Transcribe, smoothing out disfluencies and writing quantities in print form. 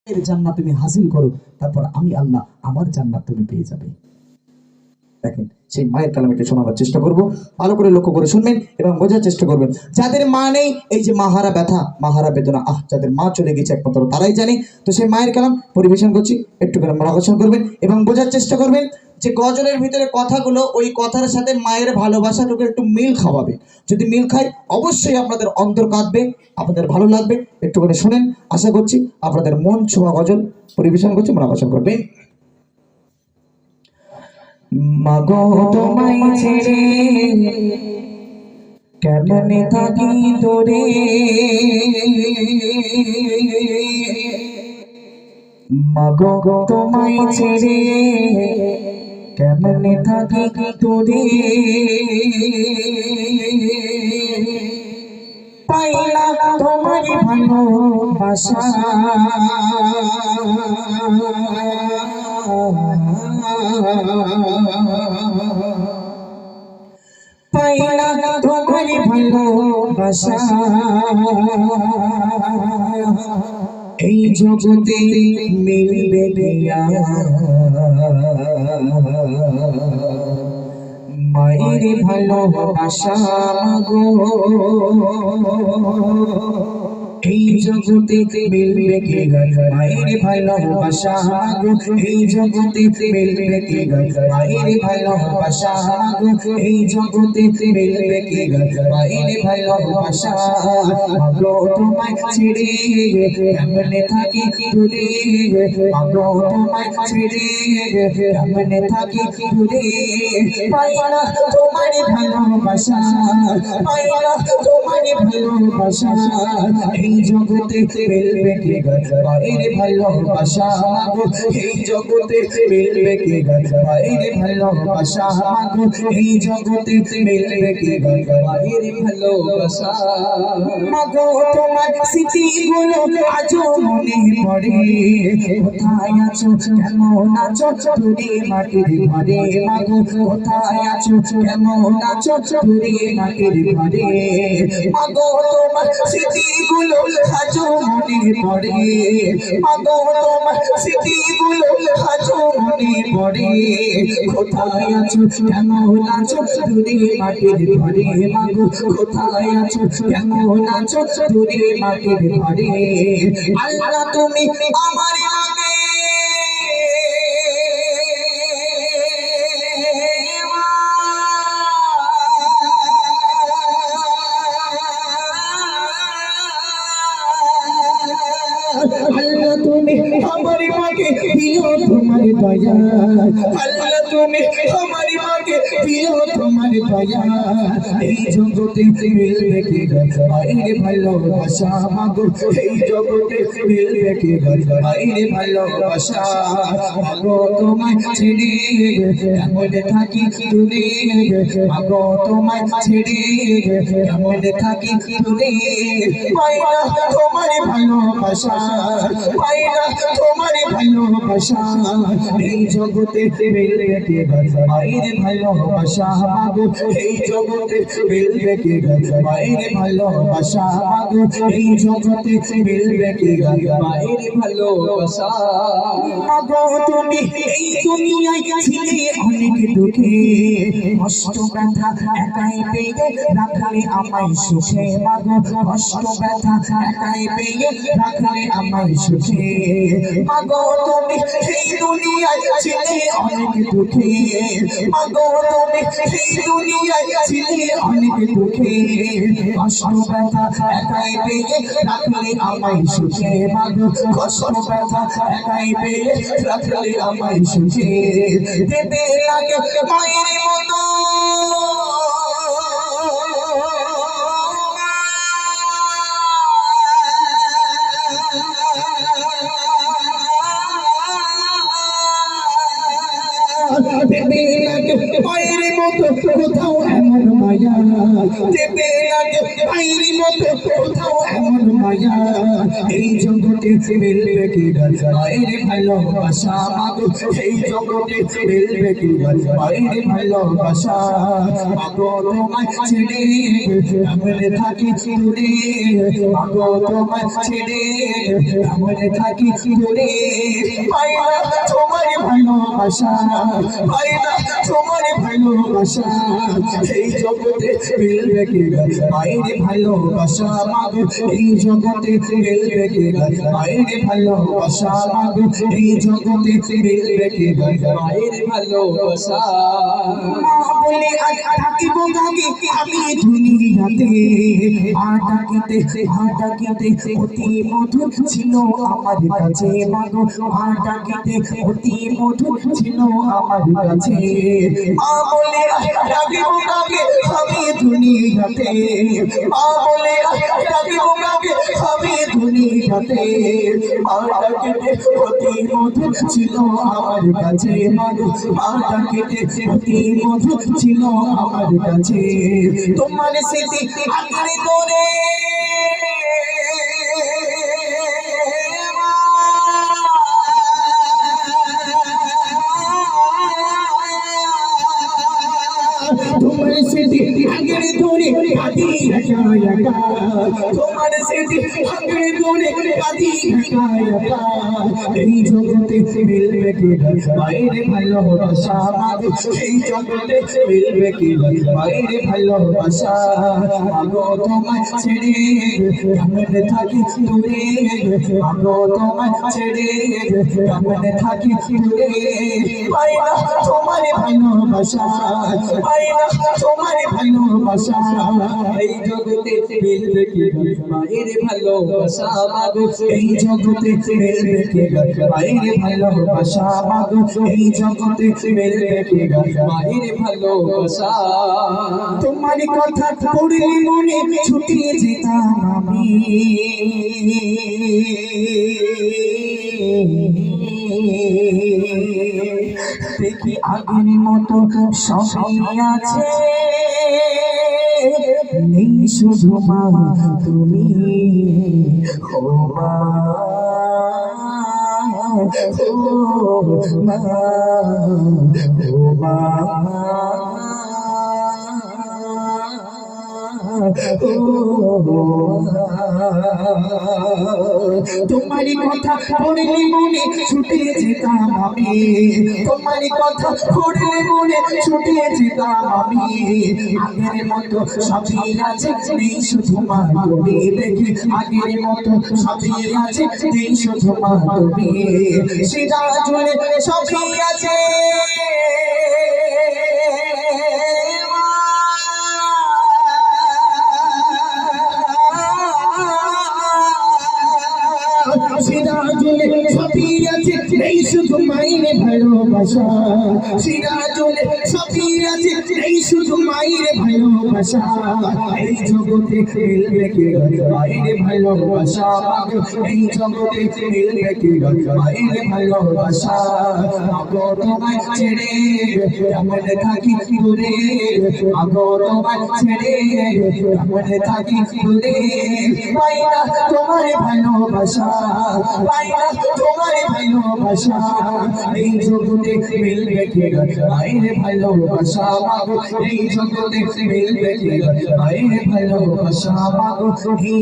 এর জান্নাত তুমি হাসিল করো, তারপর আমি আল্লাহ আমার জান্নাত তুমি পেয়ে যাবে। দেখেন সেই মায়ের কালামকে শোনাবার চেষ্টা করব, ভালো করে লক্ষ্য করে শুনবেন এবং বোঝার চেষ্টা করবেন। যাদের মা নেই, এই যে মাহারা ব্যথা, মাহারা বেদনা, যাদের মা চলে গেছে একমাত্র তারাই জানে। তো সেই মায়ের কালাম পরিবেশন করছি, একটু করে মনোকষণ করবেন এবং বোঝার চেষ্টা করবেন যে গজলের ভিতরে কথাগুলো ওই কথার সাথে মায়ের ভালোবাসাটুকু একটু মিল খাওয়াবে। যদি মিল খায় অবশ্যই আপনাদের অন্তর কাঁদবে, আপনাদের ভালো লাগবে। একটু করে শুনেন, আশা করছি আপনাদের মন ছোঁয়া গজল পরিবেশন করছি, মনোকষণ করবেন। মাগো তোমায় ছেড়ে কেমনে থাকি তোরে, মাগো তোমায় ছেড়ে কেমনে থাকি তোরে, পাইলা তোমার ভালোবাসা, পাইলা তোমার ভালোবাসা, এই জগতে মিলবে গিয়া মায়ের ভালোবাসা গো, এই জগতে মিলবে কি মায়ের ভালোবাসা গো, এই জগতে মিলবে কি মায়ের ভালোবাসা গো, এই জগতে মিলবে কি মায়ের ভালোবাসা গো, তোমায় ছেড়ে কেমনে থাকি দূরে, গো তোমায় ছেড়ে কেমনে থাকি দূরে, পাইলা তোমার ভালোবাসা, পাইলা তোমার ভালোবাসা, এই জগতে মিলবে কি মায়ের ভালোবাসা গো, এই জগতে মিলবে কি মায়ের ভালোবাসা গো, এই জগতে মিলবে কি মায়ের ভালোবাসা গো, তোমার স্মৃতিগুলো আজও মনে পড়ে, কোথায় আছো কেমন আছো দূরে মাটির ঘরে, মাগো কোথায় আছো কেমন আছো দূরে মাটির ঘরে, মাগো তোমার স্মৃতিগুলো আজও মনে পড়ে, মাগো তোমার স্মৃতিগুলো আজও মনে পড়ে, কোথায় আছো কেমন আছো দূরে মাটির ঘরে, মাগো কোথায় আছো কেমন আছো দূরে মাটির ঘরে, আল্লাহ তুমি আমার আগে আল্লাহ তুমি আমার মাকে দিও তোমার দয়া, আল্লাহ তুমি আমার মাকে দিও তোমার দয়া, এই জগতে মিলবে কি মায়ের ভালোবাসা মাগো, এই জগতে মিলবে কি মায়ের ভালোবাসা মাগো, তোমায় ছেড়ে কেমনে থাকি দূরে, মাগো তোমায় ছেড়ে কেমনে থাকি দূরে, পাইলা তোমার ভালোবাসা, পাইলা তোমার ভালোবাসা, এই জগতে মিলবে কি মায়ের ভালোবাসা গো, এই জগতে মিলবে কি মায়ের ভালোবাসা গো, এই জগতে মিলবে কি মায়ের ভালোবাসা গো, তুমি এই দুনিয়ায় ছিলে অনেক দুঃখে, কষ্ট ব্যথা একাই পেয়ে রাখলে আমায় সুখে, মাগো কষ্ট ব্যথা একাই পেয়ে রাখলে আমায় সুখে, মাগো তুমি এই দুনিয়ায় ছিলে অনেক দুঃখে, মাগো তুমি এই দুনিয়ায় ছিলে অনেক দুঃখে, কষ্ট ব্যথা একাই পেয়ে রাখলে আমায় সুখে, মাগো কষ্ট ব্যথা একাই পেয়ে রাখলে আমায় সুখে, দেবে লাগে মায়ের মতো মায়ের মতো কোথাও এমন মায়া দেবে না ভাইয়ের মতো কোথাও এমন মায়া এই জগতে মিলবে কি মায়ের ভালোবাসা মাগো এই জগতে মিলবে কি মায়ের ভালোবাসা মাগো তোমায় ছেড়ে আমরা থাকি দূরে মাগো তোমায় ছেড়ে আমরা থাকি দূরে পাইনা তোমার ভালোবাসা পাইনা তোমার ভালোবাসা এই জগতে মিলবে কি মায়ের ভালোবাসা মাগো এই জগতে মিলবে কি মায়ের ভালোবাসা মাগো এই জগতে মিলবে কি মায়ের ভালোবাসা মা বলে আজ থাকিব গাগে আমি দুনিয়াতে আটাকিতে অতি মধুর ছিল আমার কাছে মাগো আটাকিতে অতি মধুর ছিল আমার কাছে মা বলে আজ থাকিব গাগে আমি দুনিয়াতে মা বলে আজ থাকিব গাগে আমি দুনিয়াতে আটাকিতে অতি মধুর ছিল আমার কাছে মাগো আটাকিতে অতি মধুর ছিল আমার কাছে তোমার স্মৃতি আঁকড়ে ধরে তোমার স্মৃতি আঁকড়ে ধরে কাঁদি একা একা তোমার স্মৃতি আঁকড়ে ধরে কাঁদি একা একা এই জগতে মিলবে কি মায়ের ভালোবাসা মাগো এই জগতে মিলবে কি মায়ের ভালোবাসা মাগো তোমায় ছেড়ে আমরা থাকি দূরে মাগো তোমায় ছেড়ে আমরা থাকি দূরে পাইনা তোমার ভালোবাসা পাইনা তোমার ভালোবাসা এই জগতে মিলবে কি মায়ের ভালোবাসা মাগো এই জগতে মিলবে কি মায়ের ভালোবাসা মাগো এই জগতে মিলবে কি মায়ের ভালোবাসা তোমার কথা পড়লে মনে ছুটে যেতাম আমি দেখি আগের মতো সবাই আছে নেই শুধু মা তুমি ও মা ও মা ও মা তোমার কথা পড়লে মনে ছুটে যেতাম আমি তোমার কথা পড়লে মনে ছুটে যেতাম আমি আগের মতো সবই আছে নেই শুধু মা তুমি দেখি আগের মতো সবই আছে নেই শুধু মা তুমি সেটা জুড়ে সবই আছে সিরাজুলে সবই আছে এই শুধু মায়ের ভালোবাসা সিরাজুলে সবই আছে এই শুধু মায়ের ভালোবাসা এই জগতে মিলবে কি মায়ের ভালোবাসা এই জগতে মিলবে কি মায়ের ভালোবাসা আগো তোমায় ছেড়ে আমরা থাকি দূরে আগো তোমায় ছেড়ে আমরা থাকি দূরে পাইনা তোমার ভালোবাসা পাইনা তোমার ভালোবাসা এই জগতে মিলবে কি মায়ের ভালোবাসা মাগো এই জগতে মিলবে কি মায়ের ভালোবাসা মাগো এই